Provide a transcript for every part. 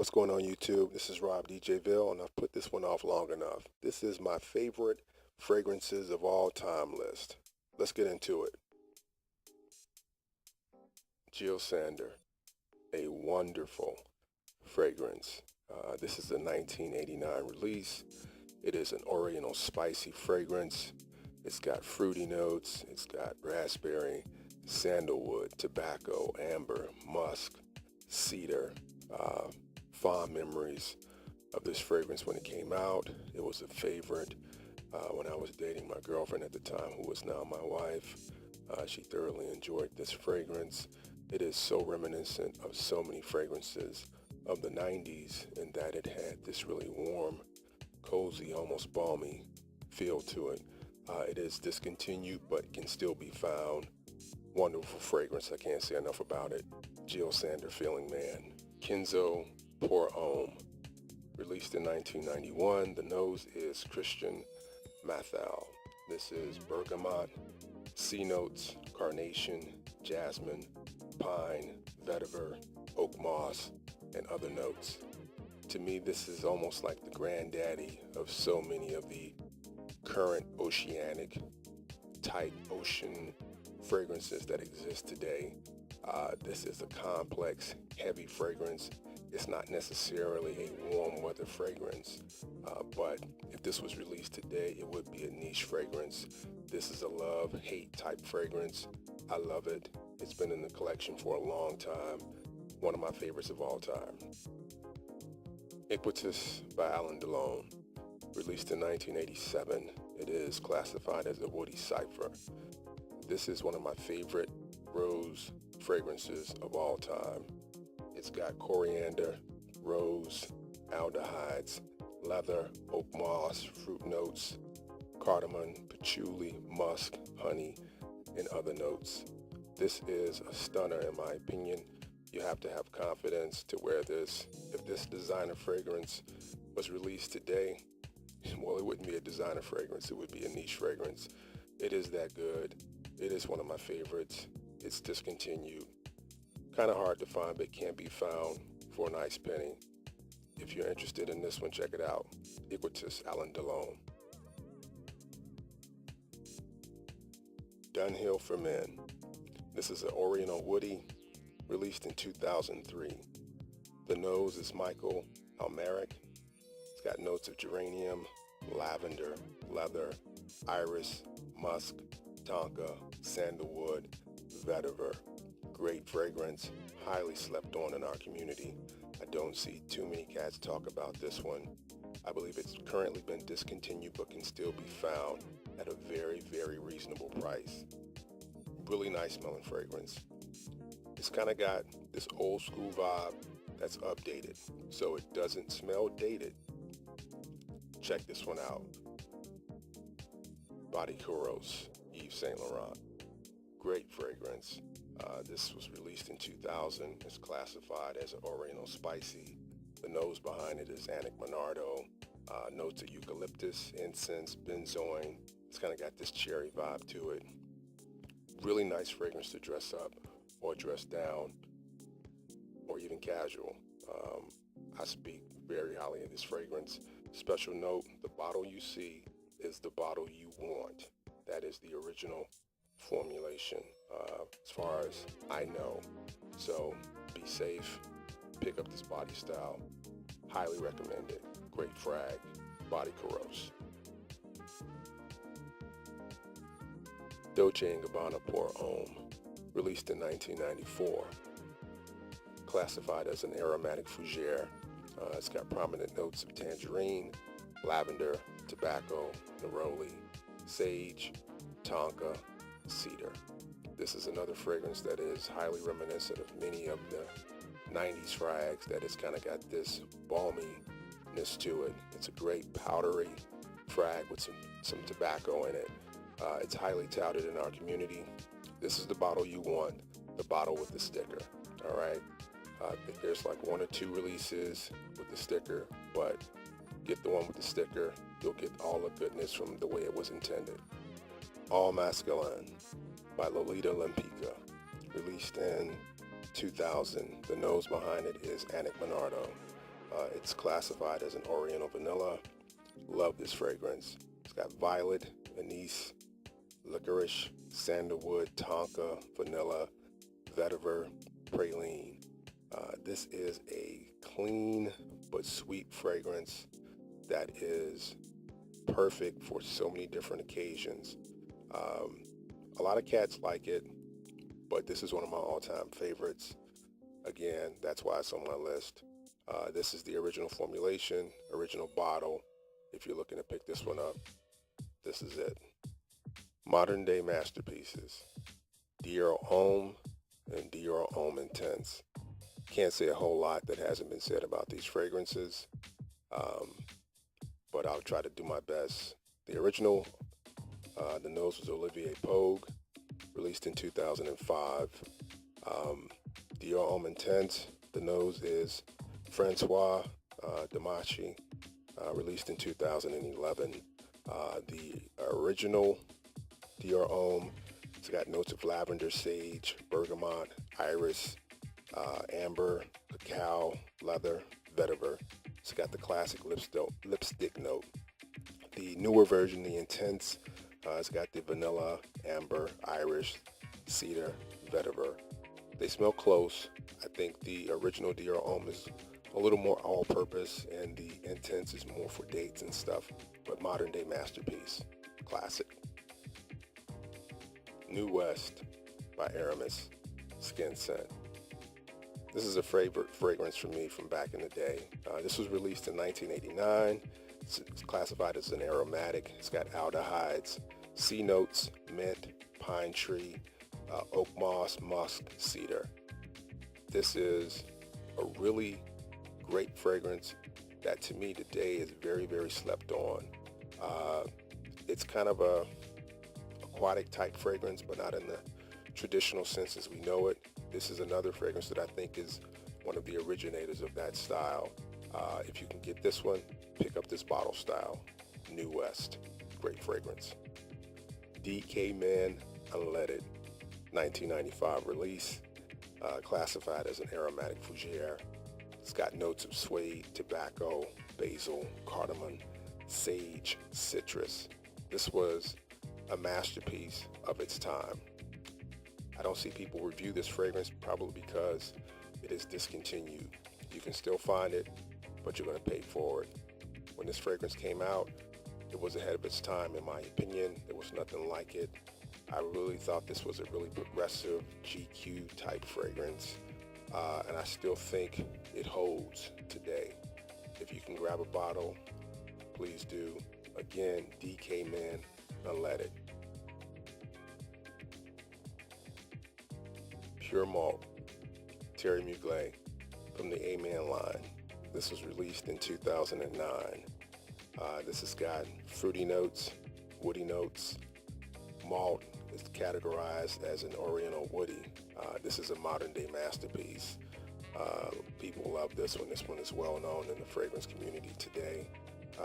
What's going on YouTube? This is Rob DJville, and I've put this one off long enough. This is my favorite fragrances of all time list. Let's get into it. Jil Sander, a wonderful fragrance. This is a 1989 release. It is an Oriental spicy fragrance. It's got fruity notes. It's got raspberry, sandalwood, tobacco, amber, musk, cedar. Fond memories of this fragrance when it came out. It was a favorite when I was dating my girlfriend at the time, who is now my wife. She thoroughly enjoyed this fragrance. It is so reminiscent of so many fragrances of the 90s in that it had this really warm, cozy, almost balmy feel to it. It is discontinued but can still be found. Wonderful fragrance. I can't say enough about it. Jil Sander Feeling Man. Kenzo Pour Homme, released in 1991. The nose is Christian Mathal. This is bergamot, sea notes, carnation, jasmine, pine, vetiver, oak moss, and other notes. To me, this is almost like the granddaddy of so many of the current oceanic type ocean fragrances that exist today. This is a complex, heavy fragrance. It's not necessarily a warm weather fragrance, but if this was released today, it would be a niche fragrance. This is a love-hate type fragrance. I love it. It's been in the collection for a long time. One of my favorites of all time. Iquitos by Alain Delon, released in 1987. It is classified as a woody cipher. This is one of my favorite rose fragrances of all time. It's got coriander, rose, aldehydes, leather, oak moss, fruit notes, cardamom, patchouli, musk, honey, and other notes. This is a stunner in my opinion. You have to have confidence to wear this. If this designer fragrance was released today, well, it wouldn't be a designer fragrance. It would be a niche fragrance. It is that good. It is one of my favorites. It's discontinued. Kind of hard to find, but can be found for a nice penny. If you're interested in this one, check it out. Iquitos, Alain Delon. Dunhill for Men. This is an Oriental woody, released in 2003. The nose is Michael Almeric. It's got notes of geranium, lavender, leather, iris, musk, tonka, sandalwood, vetiver. Great fragrance, highly slept on in our community. I don't see too many cats talk about this one. I believe it's currently been discontinued but can still be found at a very, very reasonable price. Really nice smelling fragrance. It's kind of got this old school vibe that's updated, so it doesn't smell dated. Check this one out. Body Kouros Yves Saint Laurent. Great fragrance. This was released in 2000. It's classified as an Oriental spicy. The nose behind it is Annick Monardo. Notes of eucalyptus, incense, benzoin. It's kind of got this cherry vibe to it. Really nice fragrance to dress up or dress down or even casual. I speak very highly of this fragrance. Special note, the bottle you see is the bottle you want. That is the original formulation as far as I know. So be safe, pick up this body style. Highly recommend it. Great frag. Body Kouros. Dolce Gabbana Pour Homme, released in 1994. Classified as an aromatic fougere. It's got prominent notes of tangerine, lavender, tobacco, neroli, sage, tonka, cedar. This is another fragrance that is highly reminiscent of many of the 90s frags that has kind of got this balminess to it. It's a great powdery frag with some tobacco in it. It's highly touted in our community. This is the bottle you want, the bottle with the sticker, all right? There's like one or two releases with the sticker, but get the one with the sticker. You'll get all the goodness from the way it was intended. All Masculine by Lolita Lempicka, released in 2000. The nose behind it is Annick Monardo. It's classified as an Oriental Vanilla. Love this fragrance. It's got violet, anise, licorice, sandalwood, tonka, vanilla, vetiver, praline. This is a clean but sweet fragrance that is perfect for so many different occasions. A lot of cats like it, but this is one of my all-time favorites. Again, that's why it's on my list. This is the original formulation, original bottle. If you're looking to pick this one up, this is it. Modern day masterpieces. Dior Homme and Dior Homme Intense. Can't say a whole lot that hasn't been said about these fragrances, but I'll try to do my best. The original, the nose was Olivier Pogue, released in 2005. Dior Homme Intense, the nose is Francois Damachi, released in 2011. The original Dior Homme, it's got notes of lavender, sage, bergamot, iris, amber, cacao, leather, vetiver. It's got the classic lipstick note. The newer version, the Intense, it's got the vanilla, amber, iris, cedar, vetiver. They smell close. I think the original Dior Homme is a little more all-purpose, and the Intense is more for dates and stuff, but modern day masterpiece. Classic. New West by Aramis, Skin Scent. This is a favorite fragrance for me from back in the day. This was released in 1989. It's classified as an aromatic. It's got aldehydes, C notes, mint, pine tree, oak moss, musk, cedar. This is a really great fragrance that to me today is very, very slept on. It's kind of a aquatic type fragrance, but not in the traditional sense as we know it. This is another fragrance that I think is one of the originators of that style. If you can get this one, pick up this bottle style. New West, great fragrance. DK Men, Unleaded, 1995 release, classified as an aromatic fougere. It's got notes of suede, tobacco, basil, cardamom, sage, citrus. This was a masterpiece of its time. I don't see people review this fragrance probably because it is discontinued. You can still find it, but you're going to pay for it. When this fragrance came out, it was ahead of its time in my opinion. There was nothing like it. I really thought this was a really progressive GQ type fragrance, and I still think it holds today. If you can grab a bottle, please do. Again, DK Men, Unleaded. Pure Malt, Thierry Mugler, from the A-Man line. This was released in 2009. This has got fruity notes, woody notes. Malt is categorized as an Oriental woody. This is a modern day masterpiece. People love this one. This one is well known in the fragrance community today.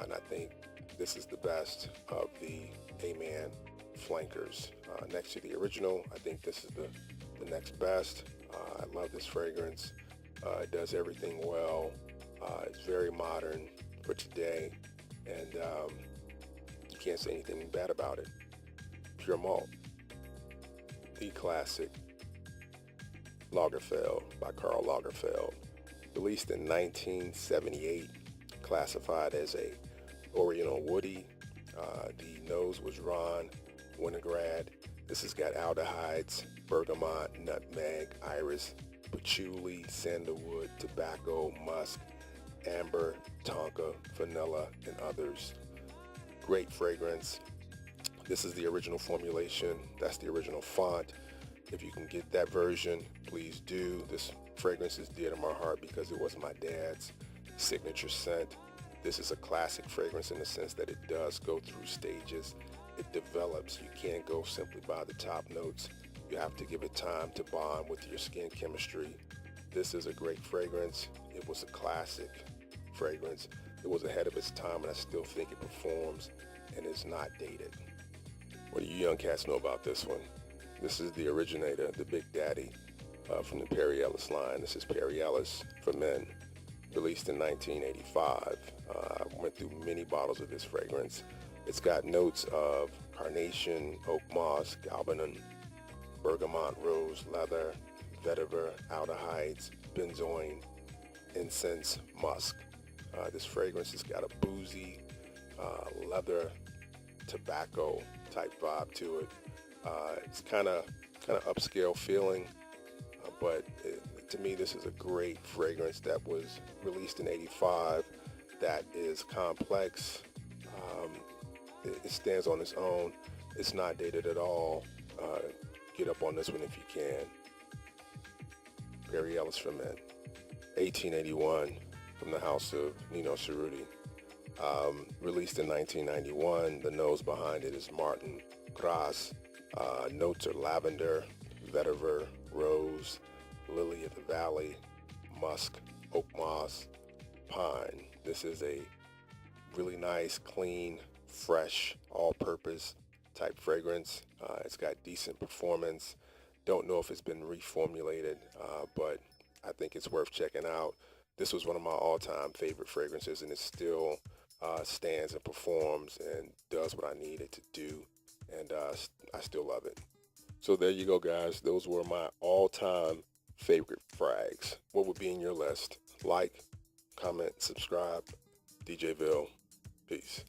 And I think this is the best of the A-Man flankers. Next to the original, I think this is the next best. I love this fragrance. It does everything well. It's very modern for today, and you can't say anything bad about it. Pure Malt. The classic Lagerfeld by Karl Lagerfeld, released in 1978, classified as a Oriental woody. The nose was Ron Winograd. This has got aldehydes, bergamot, nutmeg, iris, patchouli, sandalwood, tobacco, musk, amber, tonka, vanilla, and others. Great fragrance. This is the original formulation. That's the original font. If you can get that version, please do. This fragrance is dear to my heart because it was my dad's signature scent. This is a classic fragrance in the sense that it does go through stages. It develops. You can't go simply by the top notes. You have to give it time to bond with your skin chemistry. This is a great fragrance. It was a classic fragrance. It was ahead of its time, and I still think it performs and is not dated. What do you young cats know about this one? This is the originator, the Big Daddy, from the Perry Ellis line. This is Perry Ellis for men. released in 1985. I went through many bottles of this fragrance. It's got notes of carnation, oak moss, galbanum, bergamot, rose, leather, vetiver, aldehydes, benzoin, incense, musk. This fragrance has got a boozy, leather, tobacco type vibe to it. It's kind of upscale feeling, but to me this is a great fragrance that was released in '85 that is complex. It stands on its own. It's not dated at all. Get up on this one if you can. Perry Ellis from Men, 1881, from the house of Nino Cerruti. Released in 1991. The nose behind it is Martin Gras. Notes are lavender, vetiver, rose, lily of the valley, musk, oak moss, pine. This is a really nice, clean, fresh, all-purpose type fragrance. It's got decent performance. Don't know if it's been reformulated, but I think it's worth checking out. This was one of my all-time favorite fragrances, and it still stands and performs and does what I need it to do, and I still love it. So there you go, guys. Those were my all-time favorite frags. What would be in your list? Like, comment, subscribe. DJville. Peace.